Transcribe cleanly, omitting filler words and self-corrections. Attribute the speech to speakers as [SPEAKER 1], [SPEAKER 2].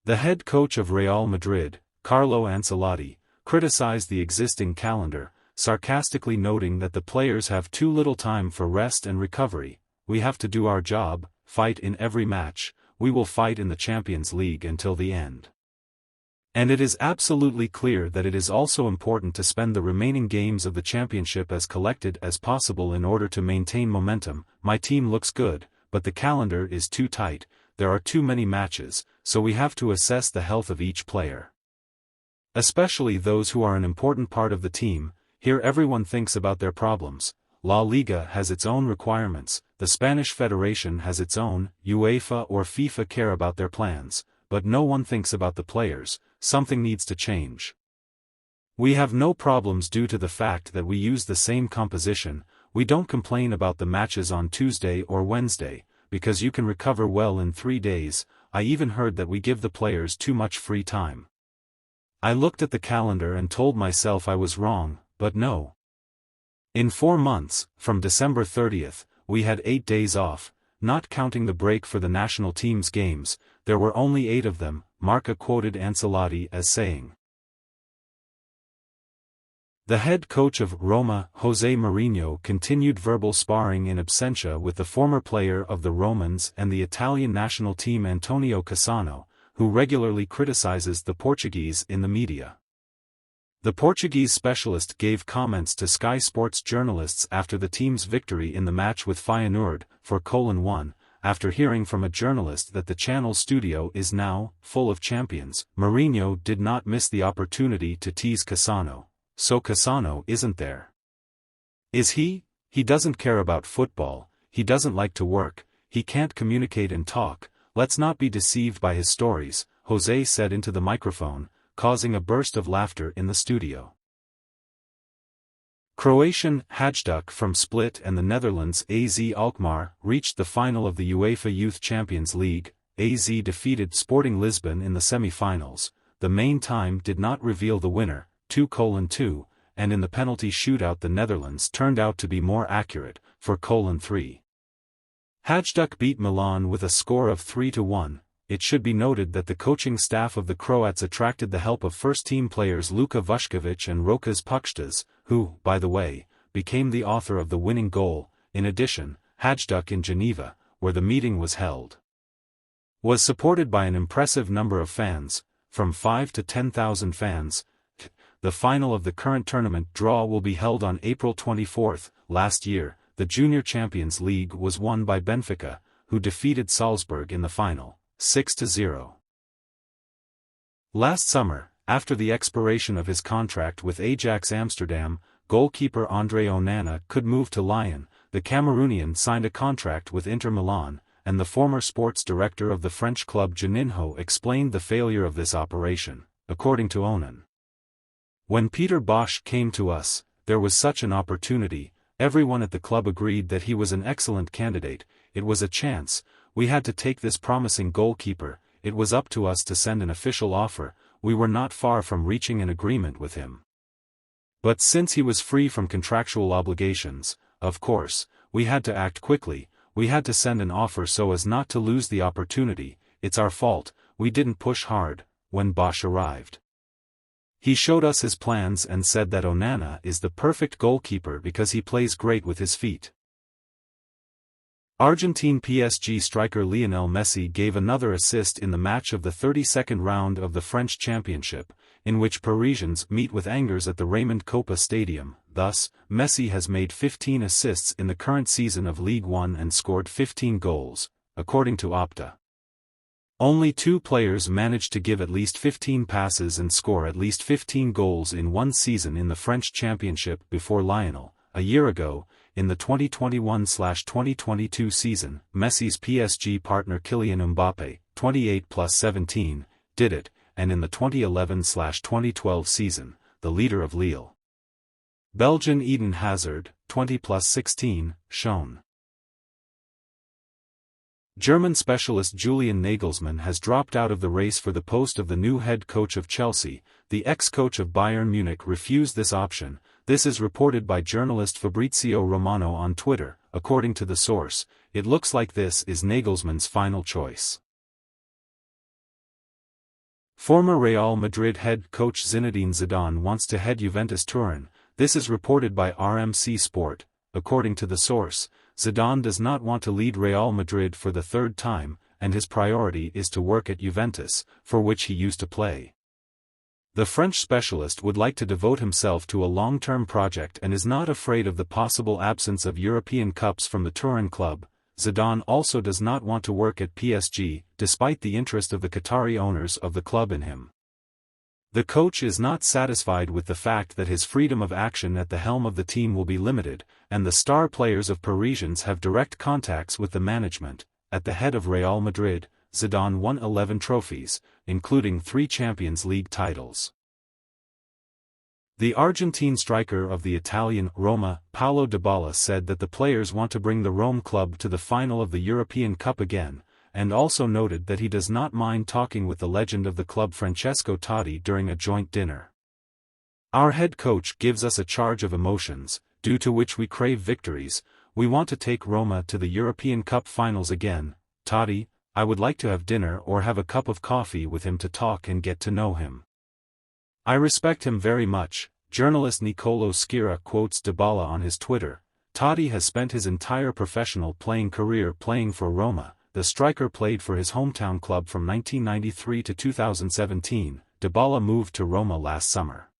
[SPEAKER 1] The head coach of Real Madrid, Carlo Ancelotti, criticized the existing calendar, sarcastically noting that the players have too little time for rest and recovery. "We have to do our job, fight in every match, we will fight in the Champions League until the end. And it is absolutely clear that it is also important to spend the remaining games of the championship as collected as possible in order to maintain momentum. My team looks good, but the calendar is too tight, there are too many matches, so we have to assess the health of each player. Especially those who are an important part of the team. Here everyone thinks about their problems. La Liga has its own requirements, the Spanish Federation has its own, UEFA or FIFA care about their plans, but no one thinks about the players. Something needs to change. We have no problems due to the fact that we use the same composition. We don't complain about the matches on Tuesday or Wednesday, because you can recover well in 3 days. I even heard that we give the players too much free time. I looked at the calendar and told myself I was wrong, but no. In 4 months, from December 30th, we had 8 days off, not counting the break for the national team's games. There were only 8 of them, Marca quoted Ancelotti as saying. The head coach of Roma, Jose Mourinho, continued verbal sparring in absentia with the former player of the Romans and the Italian national team Antonio Cassano, who regularly criticizes the Portuguese in the media. The Portuguese specialist gave comments to Sky Sports journalists after the team's victory in the match with Feyenoord, 4-1, after hearing from a journalist that the channel's studio is now full of champions. Mourinho did not miss the opportunity to tease Cassano. "So Cassano isn't there. Is he? He doesn't care about football, he doesn't like to work, he can't communicate and talk, let's not be deceived by his stories," Jose said into the microphone, causing a burst of laughter in the studio. Croatian Hajduk from Split and the Netherlands AZ Alkmaar reached the final of the UEFA Youth Champions League. AZ defeated Sporting Lisbon in the semi-finals. The main time did not reveal the winner, 2-2, and in the penalty shootout the Netherlands turned out to be more accurate, 4-3. Hajduk beat Milan with a score of 3-1. It should be noted that the coaching staff of the Croats attracted the help of first-team players Luka Vuskovic and Rokas Pukstas, who, by the way, became the author of the winning goal. In addition, Hajduk in Geneva, where the meeting was held, was supported by an impressive number of fans, from 5 to 10,000 fans. The final of the current tournament draw will be held on April 24. Last year, the Junior Champions League was won by Benfica, who defeated Salzburg in the final, 6-0. Last summer, after the expiration of his contract with Ajax Amsterdam, goalkeeper Andre Onana could move to Lyon. The Cameroonian signed a contract with Inter Milan, and the former sports director of the French club Juninho explained the failure of this operation, according to Onan. "When Peter Bosz came to us, there was such an opportunity, everyone at the club agreed that he was an excellent candidate, it was a chance, we had to take this promising goalkeeper, it was up to us to send an official offer, we were not far from reaching an agreement with him. But since he was free from contractual obligations, of course, we had to act quickly, we had to send an offer so as not to lose the opportunity, it's our fault, we didn't push hard." When Bosz arrived, he showed us his plans and said that Onana is the perfect goalkeeper because he plays great with his feet. Argentine PSG striker Lionel Messi gave another assist in the match of the 32nd round of the French Championship, in which Parisians meet with Angers at the Raymond Kopa Stadium. Thus, Messi has made 15 assists in the current season of Ligue 1 and scored 15 goals, according to Opta. Only 2 players managed to give at least 15 passes and score at least 15 goals in one season in the French Championship before Lionel. A year ago, in the 2021-2022 season, Messi's PSG partner Kylian Mbappe, 28+17, did it, and in the 2011-2012 season, the leader of Lille, Belgian Eden Hazard, 20+16, shone. German specialist Julian Nagelsmann has dropped out of the race for the post of the new head coach of Chelsea. The ex-coach of Bayern Munich refused this option. This is reported by journalist Fabrizio Romano on Twitter. According to the source, it looks like this is Nagelsmann's final choice. Former Real Madrid head coach Zinedine Zidane wants to head Juventus Turin. This is reported by RMC Sport. According to the source, Zidane does not want to lead Real Madrid for the third time, and his priority is to work at Juventus, for which he used to play. The French specialist would like to devote himself to a long-term project and is not afraid of the possible absence of European Cups from the Turin club. Zidane also does not want to work at PSG, despite the interest of the Qatari owners of the club in him. The coach is not satisfied with the fact that his freedom of action at the helm of the team will be limited, and the star players of Parisians have direct contacts with the management. At the head of Real Madrid, Zidane won 11 trophies, including 3 Champions League titles. The Argentine striker of the Italian Roma, Paolo Dybala, said that the players want to bring the Rome club to the final of the European Cup again, and also noted that he does not mind talking with the legend of the club Francesco Totti during a joint dinner. "Our head coach gives us a charge of emotions, due to which we crave victories. We want to take Roma to the European Cup finals again. Totti, I would like to have dinner or have a cup of coffee with him to talk and get to know him. I respect him very much." Journalist Nicolo Schira quotes Dybala on his Twitter. Totti has spent his entire professional playing career playing for Roma. The striker played for his hometown club from 1993 to 2017. Dybala moved to Roma last summer.